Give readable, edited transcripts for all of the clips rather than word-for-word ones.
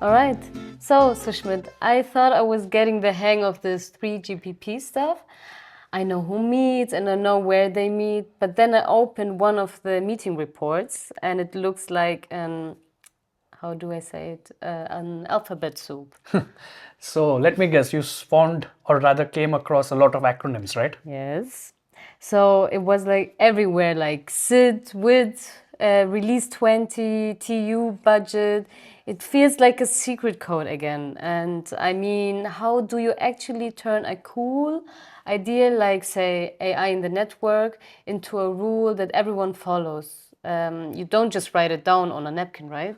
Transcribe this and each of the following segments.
All right. So, Sushmit, I thought I was getting the hang of this 3GPP stuff. I know who meets and I know where they meet, but then I opened one of the meeting reports and it looks like an, how do I say it, an alphabet soup. So let me guess, you found or rather came across a lot of acronyms, right? Yes. So it was like everywhere, like SID, WID, release 20, TU budget. It feels like a secret code again. And I mean, how do you actually turn a cool idea like, say, AI in the network into a rule that everyone follows? You don't just write it down on a napkin, right?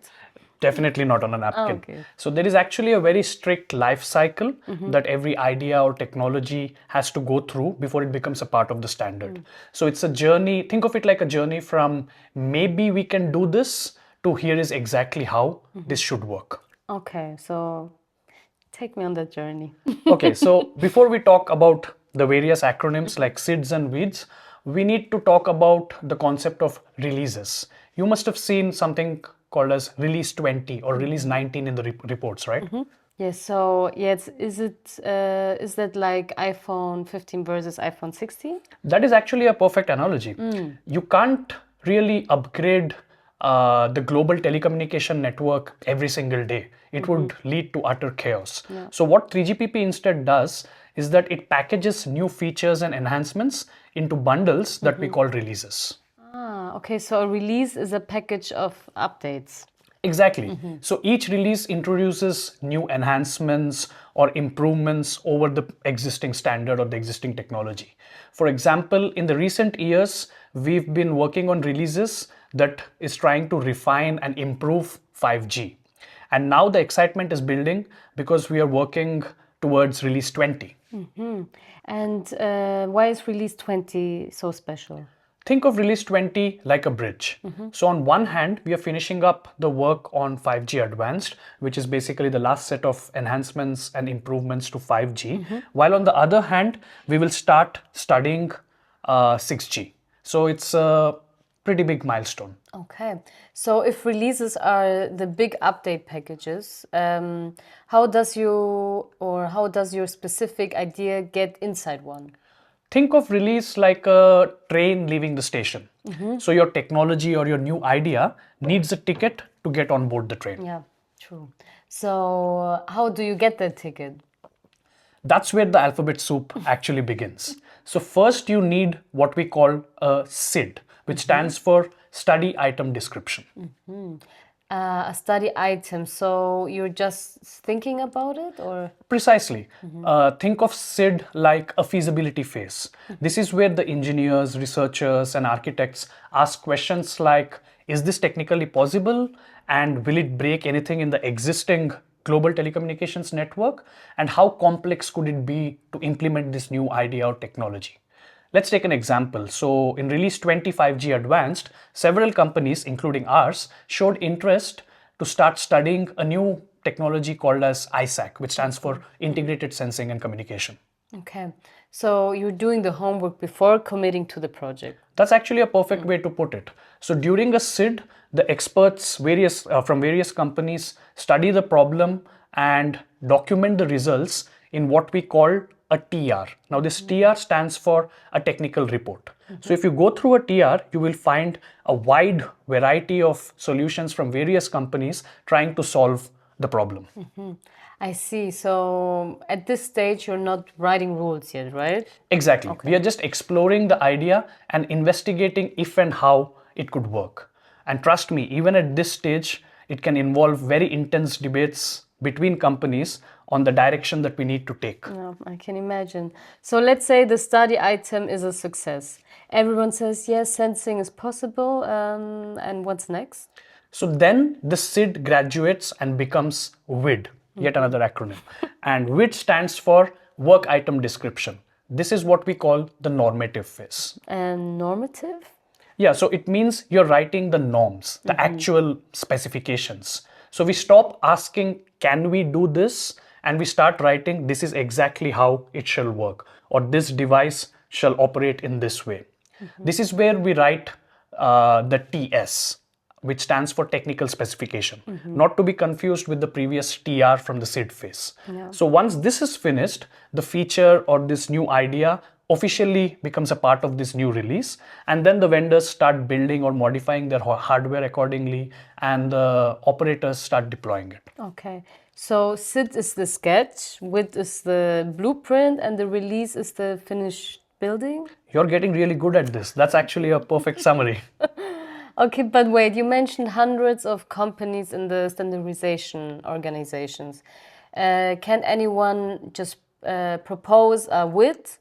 Definitely not on a Oh, napkin. okay. So there is actually a very strict life cycle that every idea or technology has to go through before it becomes a part of the standard. So it's a journey, think of it like a journey from maybe we can do this to here is exactly how this should work. Okay, so take me on that journey. Okay, so before we talk about the various acronyms like SIDs and WIDs, we need to talk about the concept of releases. You must have seen something called as release 20 or release 19 in the reports, right? Yes, so yes, is that like iPhone 15 versus iPhone 16? That is actually a perfect analogy. You can't really upgrade the global telecommunication network every single day. It would lead to utter chaos. Yeah. So, what 3GPP instead does is that it packages new features and enhancements into bundles that we call releases. Ah, okay, so a release is a package of updates. Exactly. So each release introduces new enhancements or improvements over the existing standard or the existing technology. For example, in the recent years, we've been working on releases that is trying to refine and improve 5G. And now the excitement is building because we are working towards release 20. And why is release 20 so special? Think of release 20 like a bridge. So, on one hand, we are finishing up the work on 5G Advanced, which is basically the last set of enhancements and improvements to 5G, while on the other hand, we will start studying 6G. So, it's a pretty big milestone. Okay, so if releases are the big update packages, how does your specific idea get inside one? Think of release like a train leaving the station. So, your technology or your new idea needs a ticket to get on board the train. Yeah, true. So how do you get that ticket? That's where the alphabet soup actually begins. So, first, you need what we call a SID, which stands for Study Item Description. A study item. So you're just thinking about it, or? Precisely. Think of SID like a feasibility phase. This is where the engineers, researchers, and architects ask questions like, is this technically possible? And will it break anything in the existing global telecommunications network? And how complex could it be to implement this new idea or technology? Let's take an example. So, in release 25G Advanced, several companies, including ours, showed interest to start studying a new technology called as ISAC, which stands for Integrated Sensing and Communication. Okay. So you're doing the homework before committing to the project. That's actually a perfect way to put it. So during a SID, the experts from various companies study the problem and document the results in what we call a TR. Now this TR stands for a technical report. So if you go through a TR, you will find a wide variety of solutions from various companies trying to solve the problem. I see. So at this stage, you're not writing rules yet, right? Exactly. Okay. We are just exploring the idea and investigating if and how it could work. And trust me, even at this stage, it can involve very intense debates between companies on the direction that we need to take. Yeah, I can imagine. So let's say the study item is a success. Everyone says, yes, sensing is possible. And what's next? So then the SID graduates and becomes WID, yet another acronym. And WID stands for Work Item Description. This is what we call the normative phase. And normative? Yeah, so it means you're writing the norms, the actual specifications. So we stop asking, can we do this? And we start writing, this is exactly how it shall work, or this device shall operate in this way. This is where we write the TS, which stands for technical specification, not to be confused with the previous TR from the SID phase. So once this is finished, the feature or this new idea officially becomes a part of this new release, and then the vendors start building or modifying their hardware accordingly, and the operators start deploying it. Okay, so SID is the sketch, WID is the blueprint, and the release is the finished building? You're getting really good at this. That's actually a perfect summary. Okay, but wait, you mentioned hundreds of companies in the standardization organizations. Can anyone just propose a WID?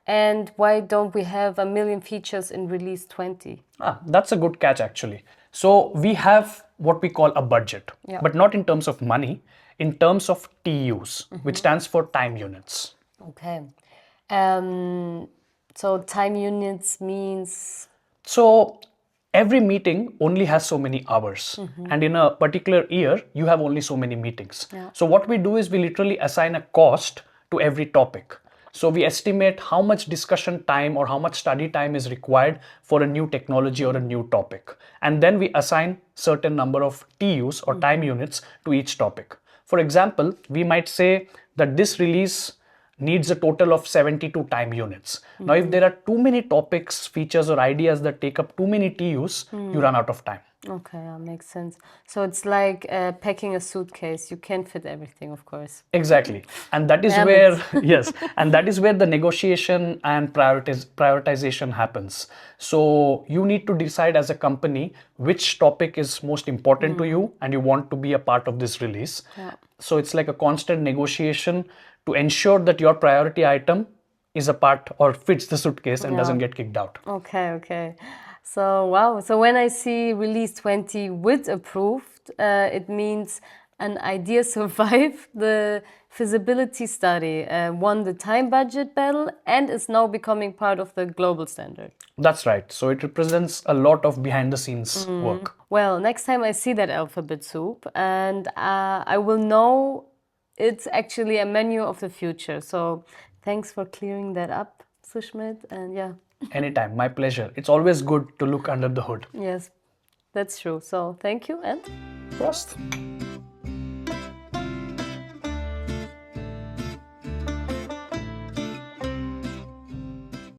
And why don't we have a million features in release 20? That's a good catch, actually. So we have what we call a budget, but not in terms of money, in terms of TUs, which stands for time units. Okay. So time units means? So every meeting only has so many hours, and in a particular year, you have only so many meetings. So what we do is we literally assign a cost to every topic. So we estimate how much discussion time or how much study time is required for a new technology or a new topic. And then we assign certain number of TUs or time units to each topic. For example, we might say that this release needs a total of 72 time units. Now, if there are too many topics, features, or ideas that take up too many TUs, you run out of time. Okay, that makes sense. So it's like packing a suitcase. You can't fit everything, of course. Exactly. And that is Damn where, it. yes, and that is where the negotiation and prioritization happens. So you need to decide as a company which topic is most important to you and you want to be a part of this release. So it's like a constant negotiation to ensure that your priority item is a part or fits the suitcase and doesn't get kicked out. Okay, okay. So, wow. So when I see release 20 with approved, it means an idea survived the feasibility study, won the time budget battle, and is now becoming part of the global standard. That's right. So it represents a lot of behind the scenes work. Well, next time I see that alphabet soup, and I will know it's actually a menu of the future. So thanks for clearing that up, Sushmit. And yeah. Anytime, my pleasure. It's always good to look under the hood. Yes, that's true. So thank you and Prost.